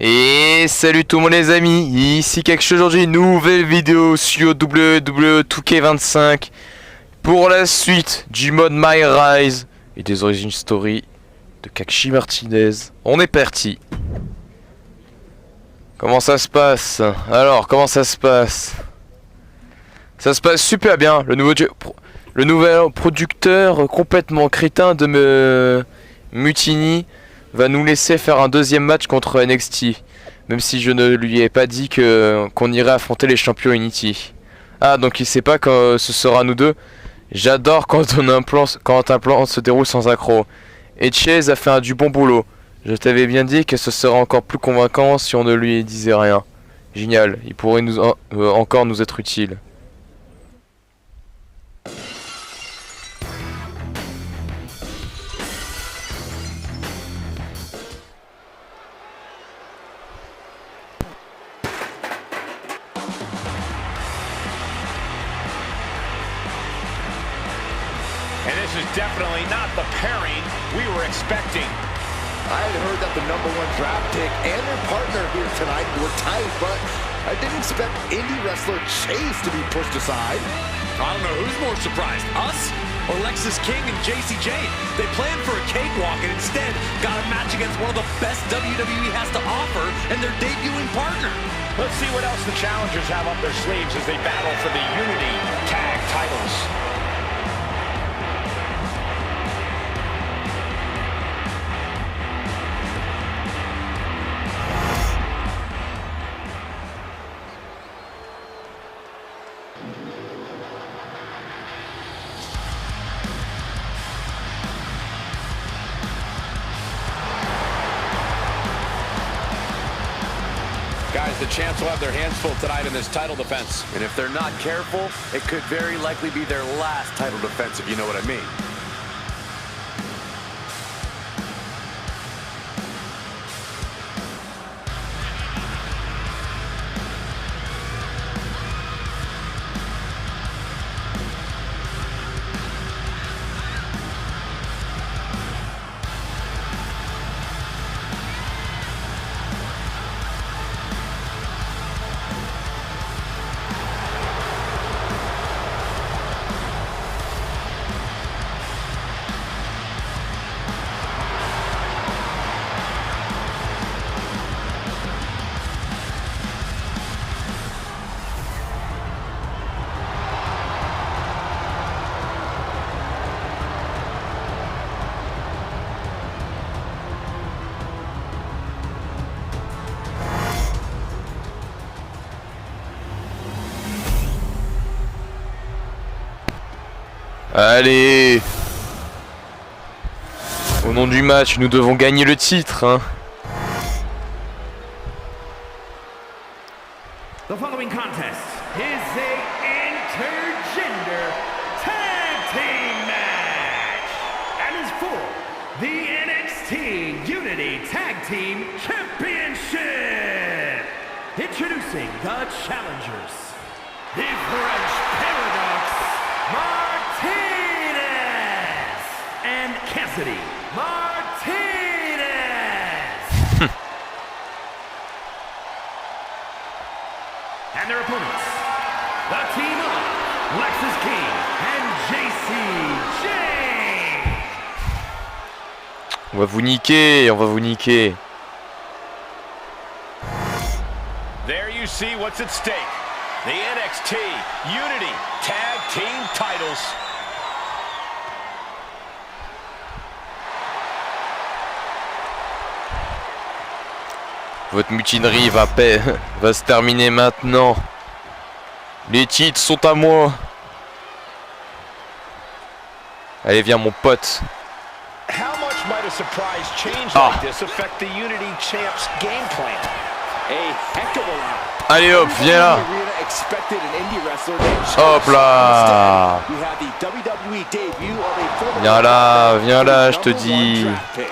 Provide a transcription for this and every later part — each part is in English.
Et salut tout le monde les amis, ici quelque chose aujourd'hui, nouvelle vidéo sur WWE 2K25 pour la suite du mode MyRise et des origines story de Kakshi Martinez. On est parti. Comment ça se passe? Alors, comment ça se passe? Ça se passe super bien, le nouvel producteur complètement crétin de Mutiny va nous laisser faire un deuxième match contre NXT. Même si je ne lui ai pas dit qu'on irait affronter les champions Unity. Ah, donc il sait pas quand ce sera nous deux. J'adore quand un plan se déroule sans accroc. Et Chase a fait du bon boulot. Je t'avais bien dit que ce serait encore plus convaincant si on ne lui disait rien. Génial, il pourrait encore nous être utile. And this is definitely not the pairing we were expecting. I had heard that the #1 draft pick and their partner here tonight were tight, but I didn't expect indie wrestler Chase to be pushed aside. I don't know who's more surprised, us or Lexis King and JC Jane. They planned for a cakewalk and instead got a match against one of the best WWE has to offer and their debuting partner. Let's see what else the challengers have up their sleeves as they battle for the Unity Tag titles. Guys, the champs will have their hands full tonight in this title defense. And if they're not careful, it could very likely be their last title defense, if you know what I mean. Allez! Au nom du match, nous devons gagner le titre, hein. The following contest is a intergender tag team match and is for the NXT Unity Tag Team Championship. Introducing the challengers, the French Paradox Martinez and Cassidy Martinez. And their opponents, the team of Lexis King and JC Jane. On va vous niquer, on va vous niquer. There you see what's at stake. The NXT Unity Tag Team titles. Votre mutinerie va se terminer maintenant. Les titres sont à moi. Allez, viens mon pote. How much might a surprise change Ah. like this affect the Unity Champs game plan? A heck of a lot. Allez hop, viens là. Arena expected an indie wrestler named Chase. Hop là. Instead, we have the WWE debut of a former Viens là, je te dis. draft pick.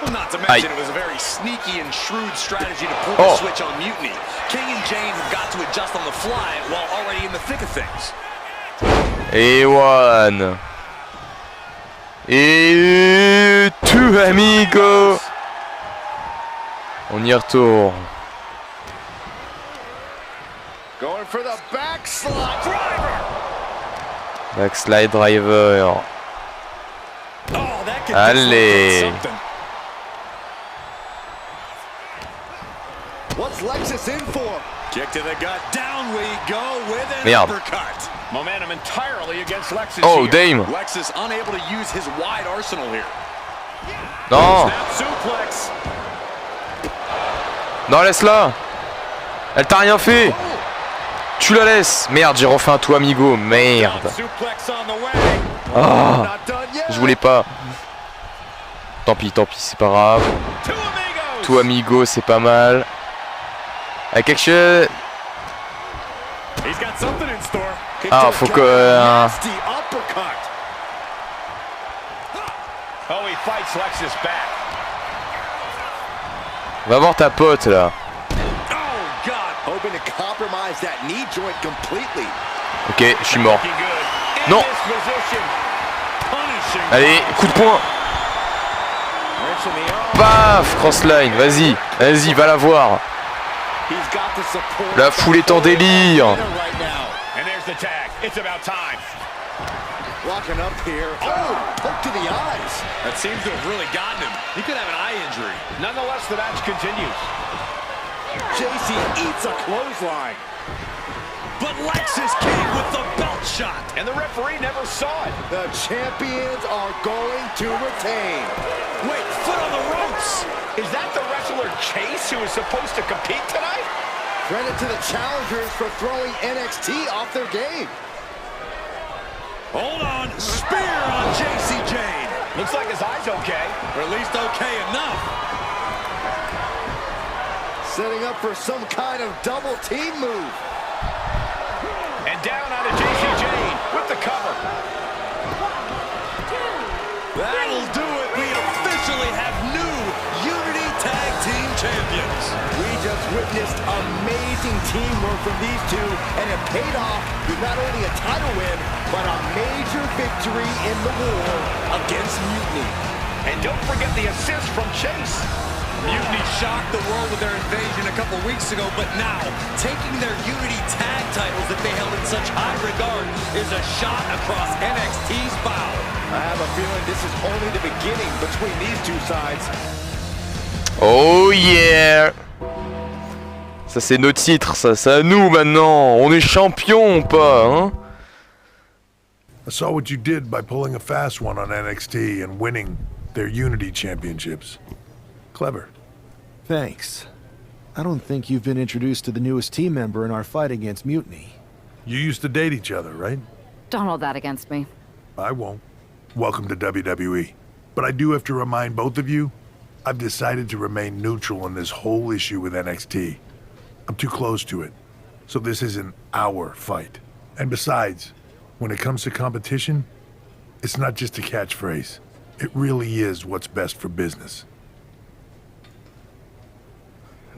Well, not to Aye. mention it was a very sneaky and shrewd strategy to pull Oh. the switch on Mutiny. King and Jane have got to adjust on the fly while already in the thick of things. Et one. Et two amigo. On y retourne. Going for the backslide driver. Backslide driver. Oh, that could Allez. dislocate something. What's Lexus in for? Kick to the gut. Down we go with an Merde. uppercut. Momentum entirely against Lexus Oh, here. Dame. Lexus unable to use his wide arsenal here. Non. Snap suplex. Non, laisse-la. Elle t'a rien fait. Tu la laisses. Merde, j'ai refait un tout amigo. Merde. Suplex on the way. Ah, Not done yet. je voulais pas. Tant pis, c'est pas grave. Two amigos. Tout amigo, c'est pas mal. Avec quelque chose. He's got something in store. Ah, faut que. Nasty uppercut. Oh, he fights Lexus back. Va voir ta pote là. Oh, God. Hoping to compromise that knee joint completely. Ok, je suis mort. Looking good. In Non. this position. Punishing. Allez, coup de poing. Wrenching the arm. Paf, crossline. Vas-y, va la voir. He's got the support. La foule est en délire. Right now. And there's the tag. It's about time. Walking up here. Oh, poke to the eyes. That seems to have really gotten him. He could have an eye injury. Nonetheless, the match continues. JC eats a clothesline. But Lexus King with the belt shot. And the referee never saw it. The champions are going to retain. Wait, foot on the ropes. Is that the wrestler Chase who is supposed to compete tonight? Credit to the challengers for throwing NXT off their game. Hold on. Spear on JC Jane. Looks like his eye's okay. Or at least okay enough. Setting up for some kind of double team move. And down onto JC Jane with the cover. That'll do it. We officially have new Unity Tag Team Champions. We just witnessed amazing teamwork from these two, and it paid off with not only a title win, but a major victory in the war against Mutiny. And don't forget the assist from Chase. Mutiny shocked the world with their invasion a couple weeks ago, but now, taking their Unity Tag titles that they held in such high regard is a shot across NXT's bow. I have a feeling this is only the beginning between these two sides. Oh yeah. Ça c'est nos titres, ça c'est à nous maintenant. On est champions ou pas, hein? I saw what you did by pulling a fast one on NXT and winning their Unity Championships. Clever. Thanks. I don't think you've been introduced to the newest team member in our fight against Mutiny. You used to date each other, right? Don't hold that against me. I won't. Welcome to WWE. But I do have to remind both of you, I've decided to remain neutral in this whole issue with NXT. I'm too close to it. So this isn't our fight. And besides, when it comes to competition, it's not just a catchphrase. It really is what's best for business.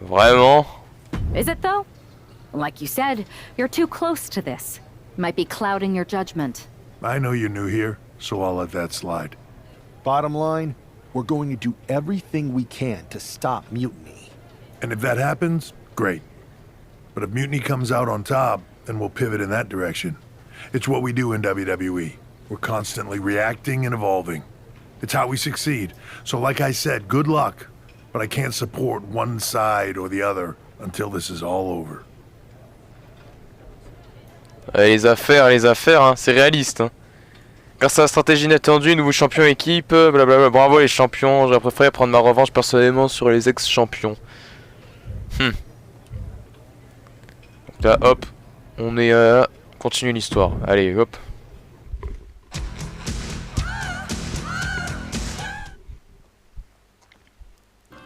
Vraiment? Is it though? Like you said, you're too close to this. Might be clouding your judgment. I know you're new here, so I'll let that slide. Bottom line, we're going to do everything we can to stop Mutiny. And if that happens, great. But if Mutiny comes out on top, then we'll pivot in that direction. It's what we do in WWE. We're constantly reacting and evolving. It's how we succeed. So like I said, good luck. But I can't support one side or the other until this is all over. Les affaires, hein, c'est réaliste. Hein. Grâce à la stratégie inattendue, nouveau champion équipe, blablabla. Bravo les champions, j'aurais préféré prendre ma revanche personnellement sur les ex-champions. Donc là, hop, on est continue l'histoire. Allez, hop.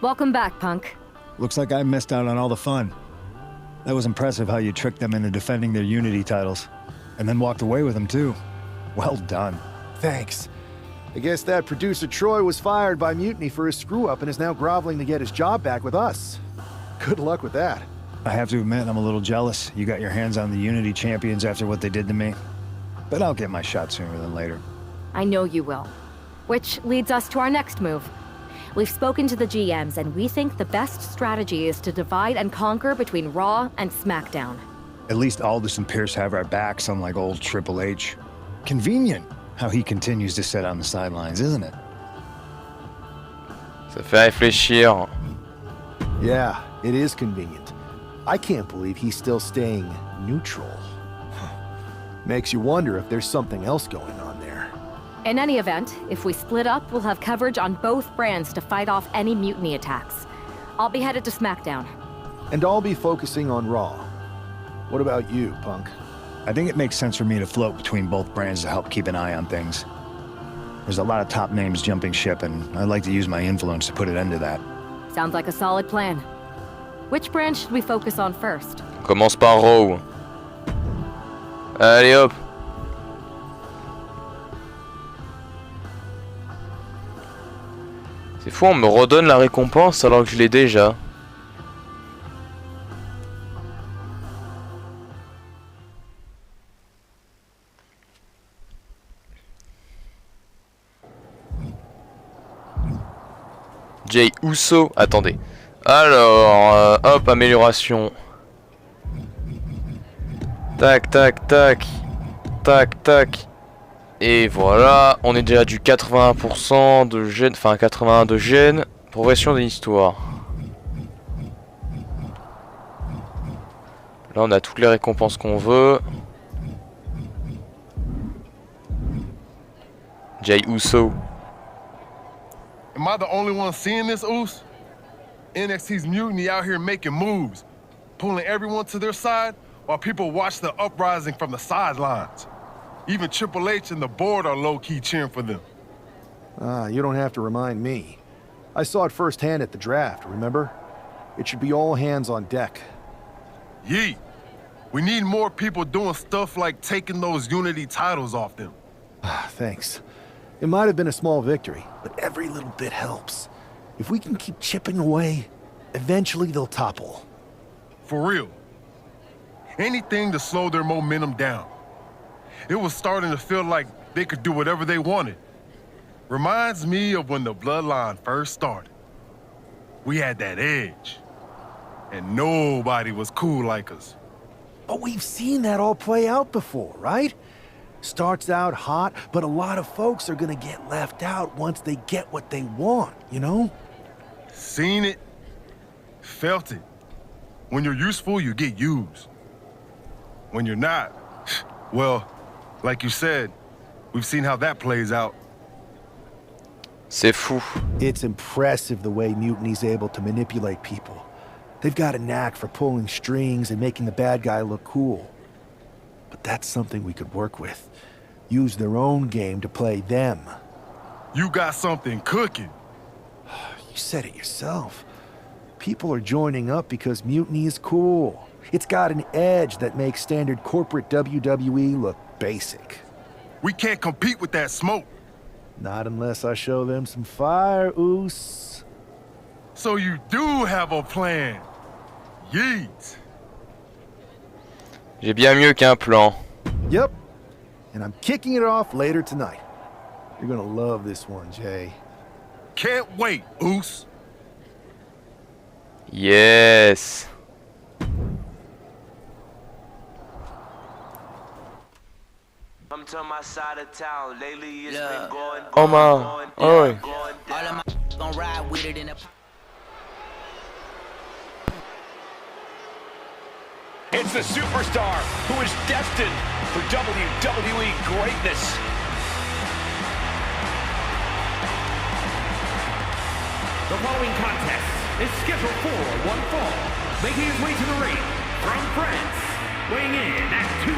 Welcome back, Punk. Looks like I missed out on all the fun. That was impressive how you tricked them into defending their Unity titles. And then walked away with them too. Well done. Thanks. I guess that producer Troy was fired by Mutiny for his screw-up and is now groveling to get his job back with us. Good luck with that. I have to admit, I'm a little jealous. You got your hands on the Unity champions after what they did to me. But I'll get my shot sooner than later. I know you will. Which leads us to our next move. We've spoken to the GMs, and we think the best strategy is to divide and conquer between Raw and SmackDown. At least Aldous and Pierce have our backs, unlike old Triple H. Convenient how he continues to sit on the sidelines, isn't it? Ça fait réfléchir. Yeah, it is convenient. I can't believe he's still staying neutral. Makes you wonder if there's something else going on there. In any event, if we split up, we'll have coverage on both brands to fight off any mutiny attacks. I'll be headed to SmackDown. And I'll be focusing on Raw. What about you, Punk? I think it makes sense for me to float between both brands to help keep an eye on things. There's a lot of top names jumping ship, and I'd like to use my influence to put an end to that. Sounds like a solid plan. Which brand should we focus on first? Commence par Raw. Allez hop. C'est fou, on me redonne la récompense alors que je l'ai déjà. Jay Uso, attendez. Alors, hop, amélioration. Tac, tac, tac. Tac, tac. Et voilà, on est déjà du 80% de gène, enfin 81 de gène. Progression de l'histoire. Là, on a toutes les récompenses qu'on veut. Jay Uso. Am I the only one seeing this, Oos? NXT's mutiny out here making moves, pulling everyone to their side while people watch the uprising from the sidelines. Even Triple H and the board are low-key cheering for them. You don't have to remind me. I saw it firsthand at the draft, remember? It should be all hands on deck. Yeet. We need more people doing stuff like taking those Unity titles off them. Thanks. It might have been a small victory, but every little bit helps. If we can keep chipping away, eventually they'll topple. For real. Anything to slow their momentum down. It was starting to feel like they could do whatever they wanted. Reminds me of when the Bloodline first started. We had that edge. And nobody was cool like us. But we've seen that all play out before, right? Starts out hot, but a lot of folks are gonna get left out once they get what they want, you know? Seen it. Felt it. When you're useful, you get used. When you're not, well, like you said, we've seen how that plays out. C'est fou. It's impressive the way Mutiny's able to manipulate people. They've got a knack for pulling strings and making the bad guy look cool. But that's something we could work with. Use their own game to play them. You got something cooking. You said it yourself. People are joining up because Mutiny is cool. It's got an edge that makes standard corporate WWE look basic. We can't compete with that smoke. Not unless I show them some fire, Oos. So you do have a plan. Yeet. J'ai bien mieux qu'un plan. Yep. And I'm kicking it off later tonight. You're gonna love this one, Jay. Can't wait, Oos. Yes. Come to my side of town. Lately it's been going. Oh man. Oh ouais. All of my gonna ride with it in a. It's the superstar who is destined for WWE greatness. The following contest is scheduled for one fall. Making his way to the ring from France, weighing in at 222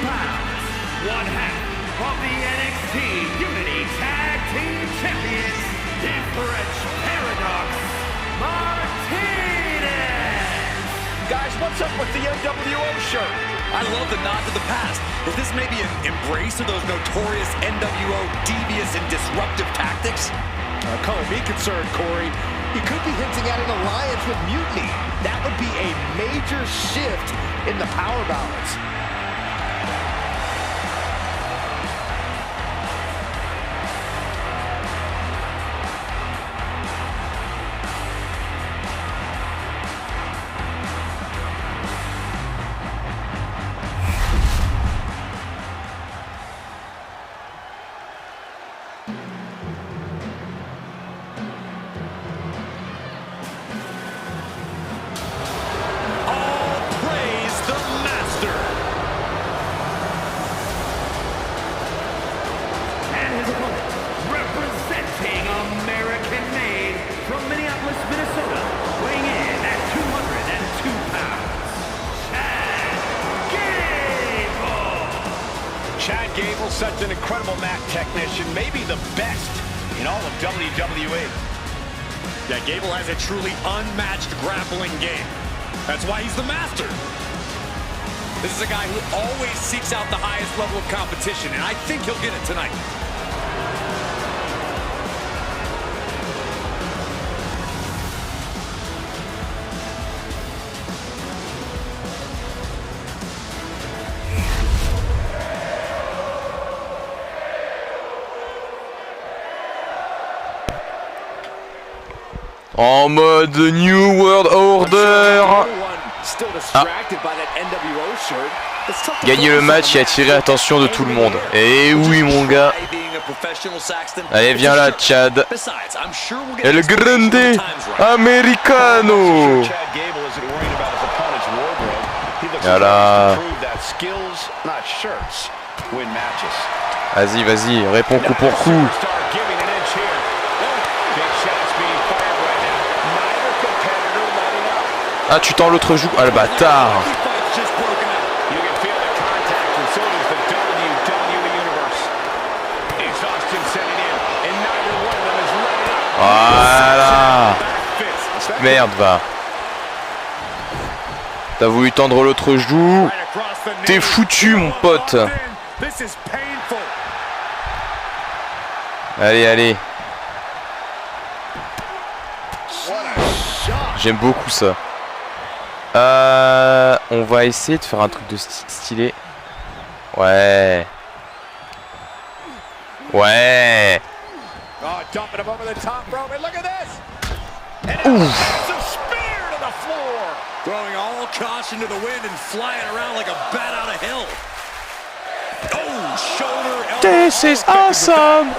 pounds, one half of the NXT Unity Tag Team Champions, the French Paradox, Martinez. Guys, what's up with the NWO shirt? I love the nod to the past. Is this maybe an embrace of those notorious NWO devious and disruptive tactics? Color me concerned, Corey. He could be hinting at an alliance with Mutiny. That would be a major shift in the power balance. from Minneapolis, Minnesota, weighing in at 202 pounds, Chad Gable, such an incredible mat technician, maybe the best in all of WWE. Yeah, Gable has a truly unmatched grappling game. That's why he's the master. This is a guy who always seeks out the highest level of competition, and I think he'll get it tonight. En mode New World Order. Gagner le match et attirer l'attention de tout le monde. Et oui mon gars. Allez viens là Chad. El Grande Americano. Voilà. Vas-y, vas-y, réponds coup pour coup. Ah, tu tends l'autre joue. Ah, le bâtard. Voilà. Merde, va. T'as voulu tendre l'autre joue. T'es foutu, mon pote. Allez, allez. J'aime beaucoup ça. On va essayer de faire un truc de stylé. Ouais. Ouais. Ouf. Throwing all caution to the wind and flying around like a bat out of hell. Oh, shoulder. This is awesome.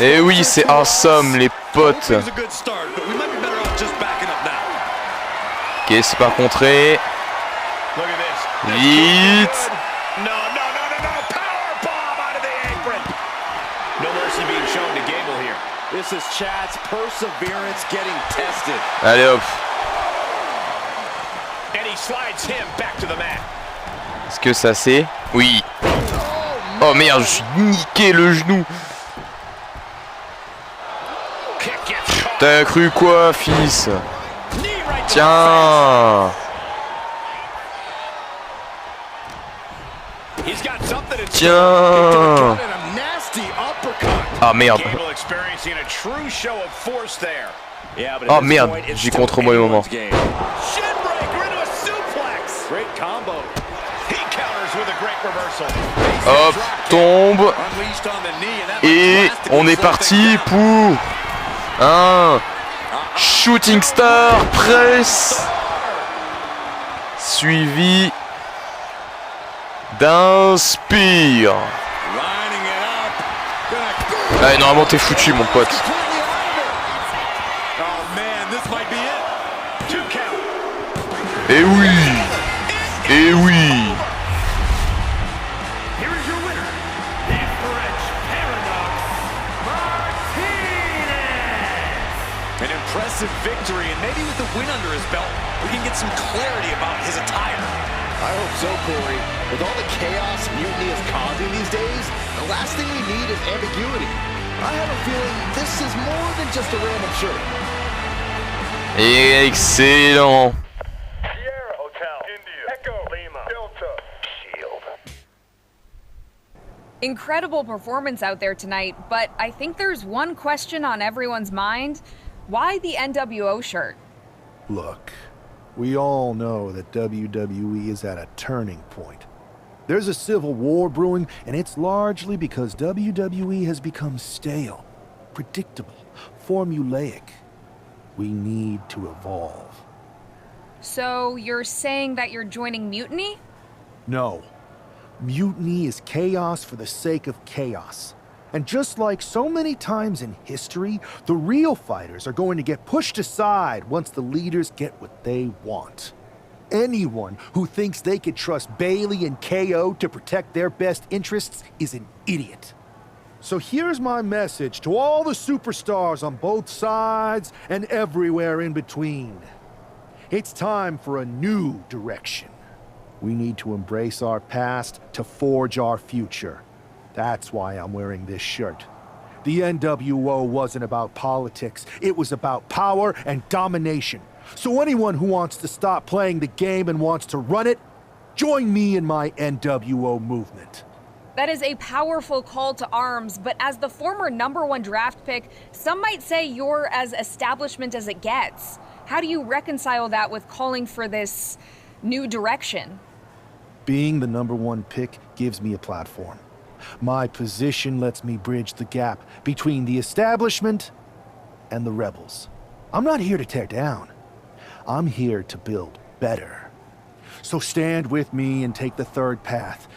Et oui, c'est awesome, les potes. Ok, c'est pas contré. Vite. Allez hop. Est-ce que ça c'est? Oui. Oh merde, je suis niqué le genou. T'as cru quoi, fils? Tiens. Tiens. Ah merde. Oh merde, j'ai contre moi le moment. Hop, tombe. Et on est parti pour un Shooting Star Press suivi d'un Spear. Allez, normalement t'es foutu mon pote. Et oui. Et oui. Victory, and maybe with the win under his belt, we can get some clarity about his attire. I hope so, Corey. With all the chaos Mutiny is causing these days, the last thing we need is ambiguity. I have a feeling this is more than just a random shirt. Excellent. Sierra Hotel, India, Echo, Lima, Delta, Shield. Incredible performance out there tonight, but I think there's one question on everyone's mind. Why the NWO shirt? Look, we all know that WWE is at a turning point. There's a civil war brewing, and it's largely because WWE has become stale, predictable, formulaic. We need to evolve. So you're saying that you're joining Mutiny? No. Mutiny is chaos for the sake of chaos. And just like so many times in history, the real fighters are going to get pushed aside once the leaders get what they want. Anyone who thinks they could trust Bailey and KO to protect their best interests is an idiot. So here's my message to all the superstars on both sides and everywhere in between. It's time for a new direction. We need to embrace our past to forge our future. That's why I'm wearing this shirt. The NWO wasn't about politics. It was about power and domination. So anyone who wants to stop playing the game and wants to run it, join me in my NWO movement. That is a powerful call to arms, but as the former #1 draft pick, some might say you're as establishment as it gets. How do you reconcile that with calling for this new direction? Being the #1 pick gives me a platform. My position lets me bridge the gap between the establishment and the rebels. I'm not here to tear down. I'm here to build better. So stand with me and take the third path.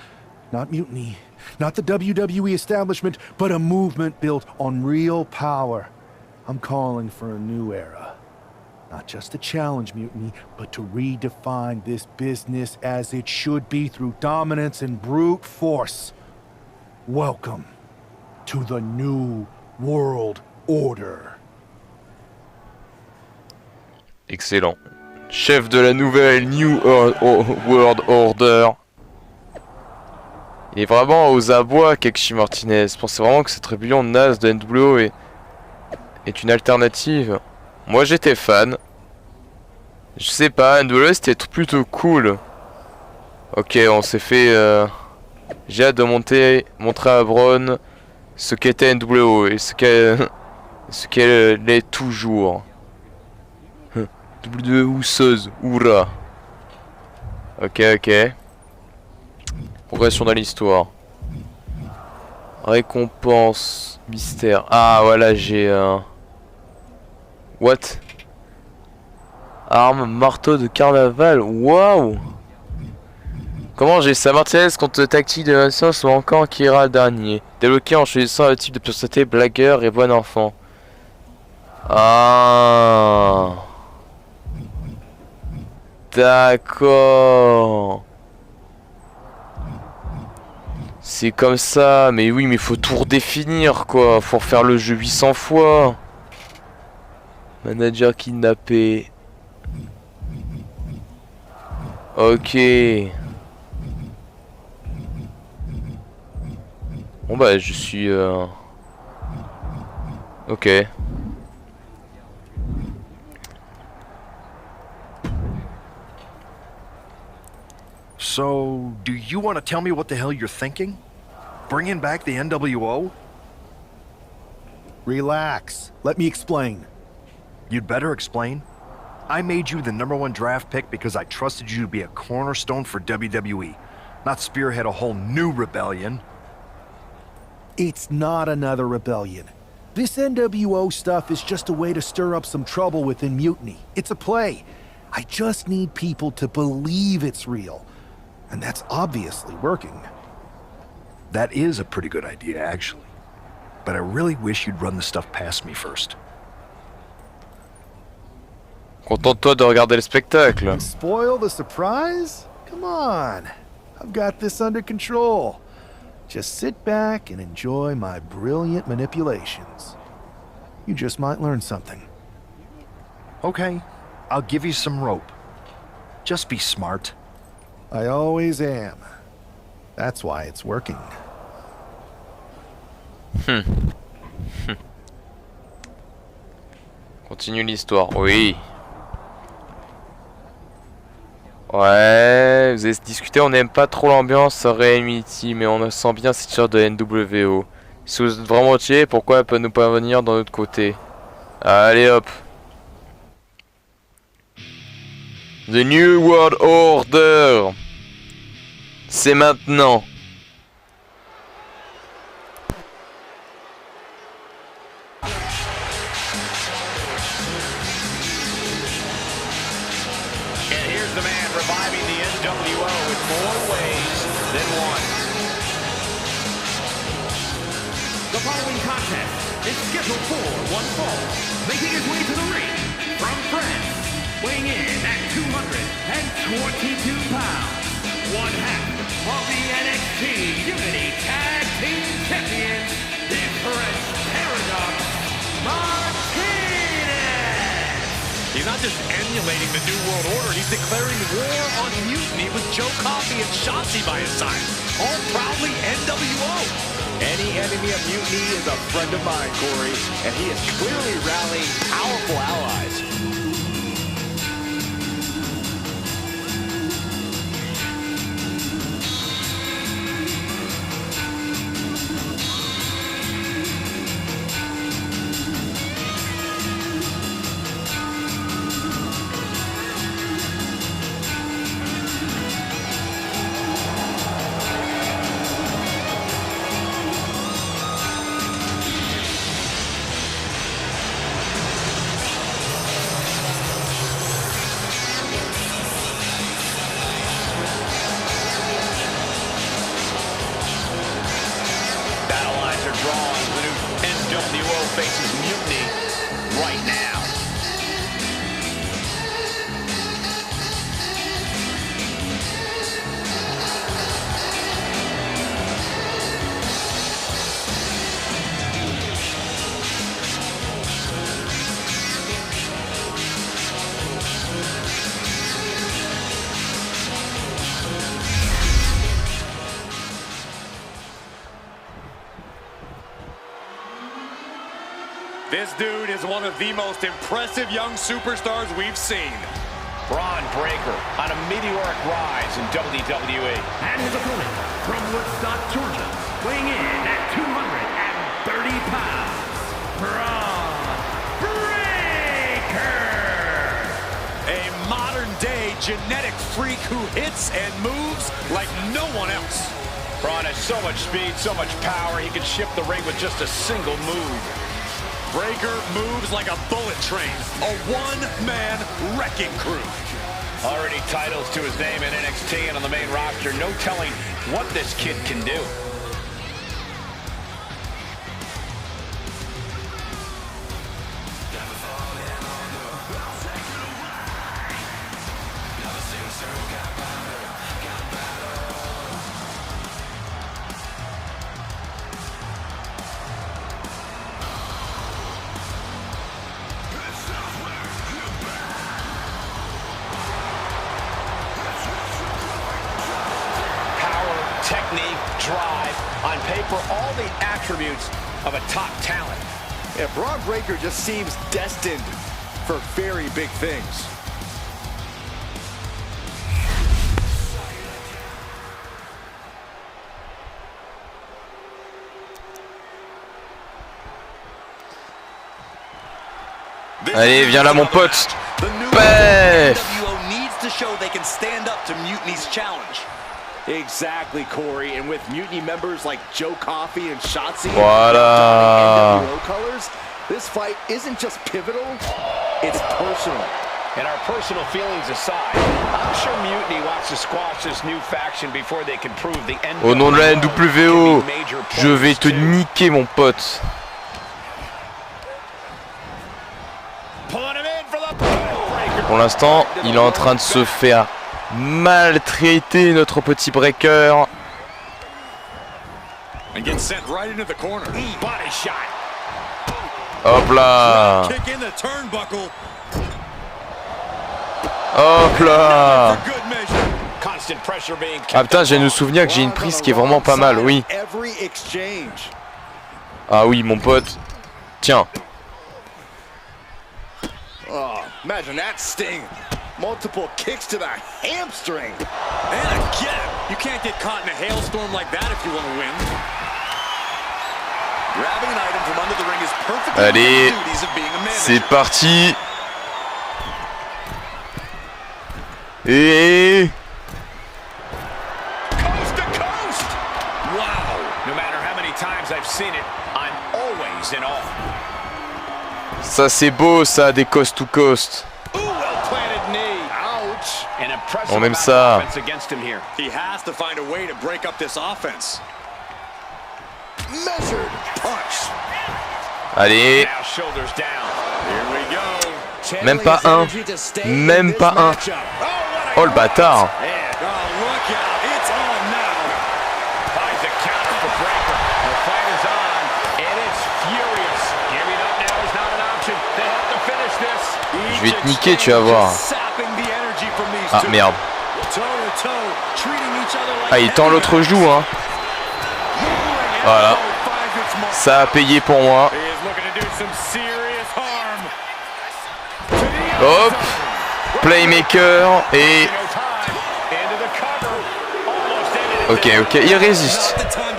Not mutiny, not the WWE establishment, but a movement built on real power. I'm calling for a new era. Not just to challenge mutiny, but to redefine this business as it should be through dominance and brute force. Welcome to the New World Order. Excellent. Chef de la nouvelle New World Order. Il est vraiment aux abois, Kekshi Martinez. Je pensais vraiment que cette rébellion naze de NWO est une alternative. Moi j'étais fan. Je sais pas, NWO c'était plutôt cool. Ok, on s'est fait... J'ai hâte de montrer à Braun ce qu'était NWO et ce qu'elle est toujours. WWE Oura. Ok. Progression dans l'histoire. Récompense. Mystère. Ah voilà, j'ai What? Arme, marteau de carnaval. Waouh! Comment j'ai ça? Martinez contre tactique de la sauce ou encore qui ira le dernier. Débloqué en choisissant le type de personnalité blagueur et bon enfant. Ah. D'accord. C'est comme ça, mais oui, mais il faut tout redéfinir quoi. Faut refaire le jeu 800 fois. Manager kidnappé. Ok. Bon bah je suis ok. So, do you want to tell me what the hell you're thinking? Bringing back the NWO? Relax. Let me explain. You'd better explain. I made you the #1 draft pick because I trusted you to be a cornerstone for WWE, not spearhead a whole new rebellion. It's not another rebellion. This NWO stuff is just a way to stir up some trouble within Mutiny. It's a play. I just need people to believe it's real. And that's obviously working. That is a pretty good idea, actually. But I really wish you'd run the stuff past me first. Contente-toi de regarder le spectacle. Spoil the surprise? Come on. I've got this under control. Just sit back and enjoy my brilliant manipulations. You just might learn something. Okay, I'll give you some rope. Just be smart. I always am. That's why it's working. Continue l'histoire, oui. Ouais, vous avez discuté, on n'aime pas trop l'ambiance Reality, mais on sent bien cette sorte de NWO. Si vous êtes vraiment motivé, pourquoi elle peut nous pas venir dans l'autre côté? Allez hop. The New World Order. C'est maintenant. The man reviving the NWO in more ways than one. The following contest is scheduled for one fall. Making his way to the ring from France, weighing in at 222 pounds, one half of the NXT Unity Tag Team Champions, the fresh paradox, Martinez! He's not just emulating the New World Order, he's declaring war on mutiny with Joe Coffey and Shotzi by his side. All proudly NWO. Any enemy of mutiny is a friend of mine, Corey, and he is clearly rallying powerful allies. Faces mutiny right now. This dude is one of the most impressive young superstars we've seen. Braun Breaker on a meteoric rise in WWE. And his opponent from Woodstock, Georgia, weighing in at 230 pounds, Braun Breaker! A modern-day genetic freak who hits and moves like no one else. Braun has so much speed, so much power, he can shift the ring with just a single move. Breaker moves like a bullet train, a one-man wrecking crew. Already titles to his name in NXT and on the main roster. No telling what this kid can do. Technique, drive, on paper, all the attributes of a top talent. Yeah, Braun Breaker just seems destined for very big things. Allez, viens là mon pote. Pef. needs to show they can stand up to Mutiny's challenge. Exactly, Corey. And with Mutiny members like Joe Coffey and Shotzi voilà. NWO colors, this fight isn't just pivotal, it's personal. And our personal feelings aside, I'm sure Mutiny wants to squash this new faction before they can prove the NWO. Au nom de la NWO, je vais te niquer mon pote. Pour l'instant, il est en train de se faire maltraiter notre petit breaker. Hop là. Hop là. Ah putain, je viens de me souvenir que j'ai une prise qui est vraiment pas mal, oui. Ah oui, mon pote. Tiens. Oh, imagine that sting. Multiple kicks to the hamstring. And again, you can't get caught in a hailstorm like that if you want to win. Grabbing an item from under the ring is perfectly allez, the duties of being a manager. C'est parti. Et coast to coast. Wow. No matter how many times I've seen it, I'm always in awe. ça c'est beau ça, des coast to coast. On aime ça. He has to find a way to break up this offense. Measured punch. Allez. Même pas un. Même pas un. Oh le bâtard. Je vais te niquer, tu vas voir. Ah merde. Ah, il tend l'autre joue, hein. Voilà. Ça a payé pour moi. Hop. Playmaker et... Ok, ok, il résiste.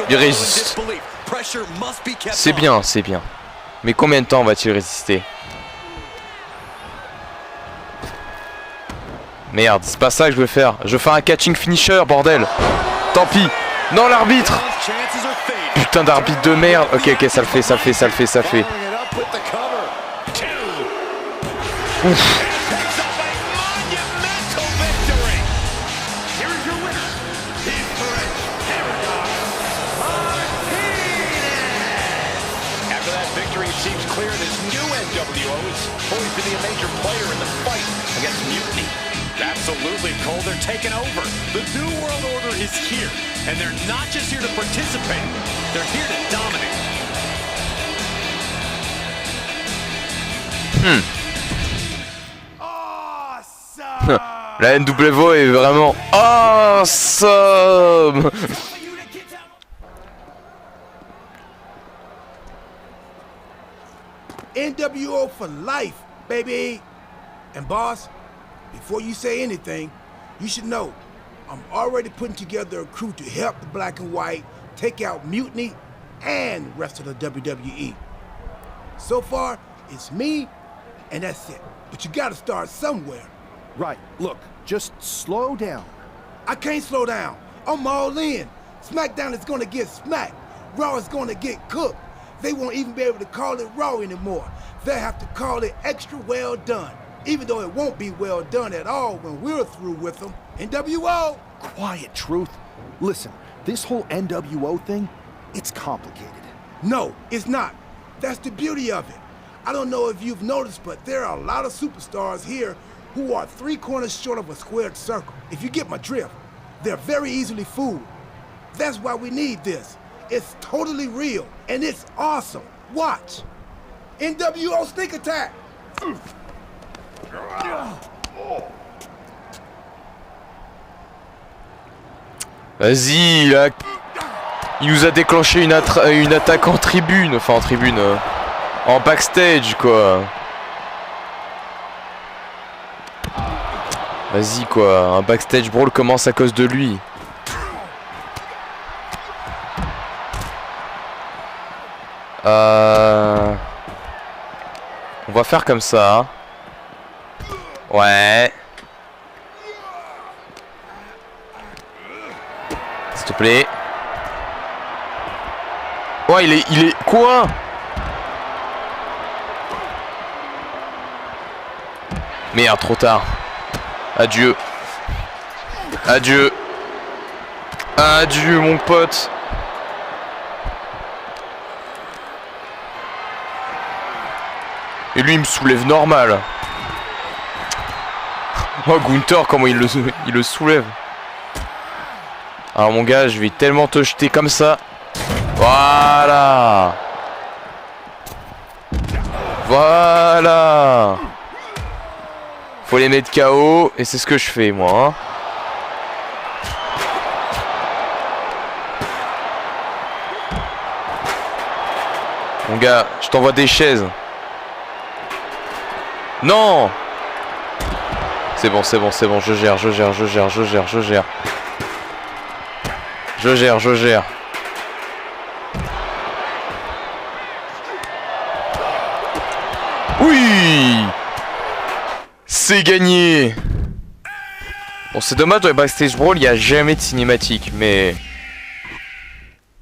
Il résiste. C'est bien, c'est bien. Mais combien de temps va-t-il résister? Merde, c'est pas ça que je veux faire. Je veux faire un catching finisher, bordel. Tant pis. Non, l'arbitre. Putain d'arbitre de merde. Ok, ok, ça le fait, ça le fait, ça le fait, ça le fait. Ouf. Absolutely, Cole, they're taking over. The New World Order is here, and they're not just here to participate, they're here to dominate. La NWO est vraiment awesome. NWO for life, baby. And boss, before you say anything, you should know I'm already putting together a crew to help the Black and White take out Mutiny and the rest of the WWE. So far, it's me, and that's it. But you gotta start somewhere. Right, look, just slow down. I can't slow down. I'm all in. SmackDown is gonna get smacked. Raw is gonna get cooked. They won't even be able to call it Raw anymore. They'll have to call it extra well done. Even though it won't be well done at all when we're through with them. NWO! Quiet, Truth. Listen, this whole NWO thing, it's complicated. No, it's not. That's the beauty of it. I don't know if you've noticed, but there are a lot of superstars here who are 3 corners short of a squared circle. If you get my drift, they're very easily fooled. That's why we need this. It's totally real, and it's awesome. Watch. NWO Sneak Attack! Vas-y, là. Il nous a déclenché une attaque en tribune. Enfin, en tribune. En backstage, quoi. Vas-y, quoi. Un backstage brawl commence à cause de lui. On va faire comme ça. Ouais. S'il te plaît. Ouais, il est... Quoi? Merde, trop tard. Adieu. Adieu. Adieu, mon pote. Et lui, il me soulève normal. Oh, Gunther, comment il le soulève. Alors, mon gars, je vais tellement te jeter comme ça. Voilà. Voilà. Faut les mettre KO. Et c'est ce que je fais, moi. Hein. Mon gars, je t'envoie des chaises. Non. C'est bon, c'est bon, c'est bon. Je gère. Je gère. Oui. C'est gagné. Bon, c'est dommage, dans les Backstage Brawl, il n'y a jamais de cinématique, mais...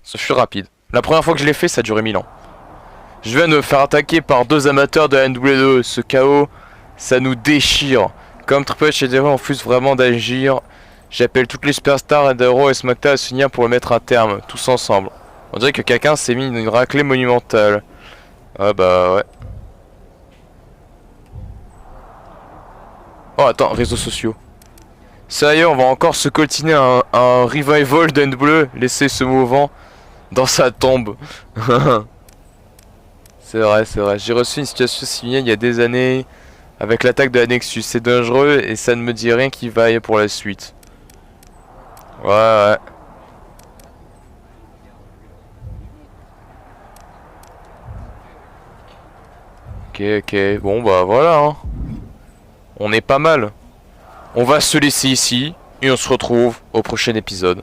Ce fut rapide. La première fois que je l'ai fait, ça a duré 1000 ans. Je viens de me faire attaquer par 2 amateurs de la NWO. Ce chaos, ça nous déchire. Comme Triple H et Dero refusent vraiment d'agir, j'appelle toutes les superstars d'Euro et SmackDown à s'unir pour le mettre un terme, tous ensemble. On dirait que quelqu'un s'est mis une raclée monumentale. Ah bah ouais. Oh attends, réseaux sociaux. Sérieux, on va encore se coltiner un revival de NWO, laisser ce mouvant dans sa tombe. C'est vrai, c'est vrai. J'ai reçu une situation similaire il y a des années. Avec l'attaque de la Nexus. C'est dangereux et ça ne me dit rien qui vaille pour la suite. Ouais, ouais. Ok, ok. Bon, bah voilà. Hein. On est pas mal. On va se laisser ici et on se retrouve au prochain épisode.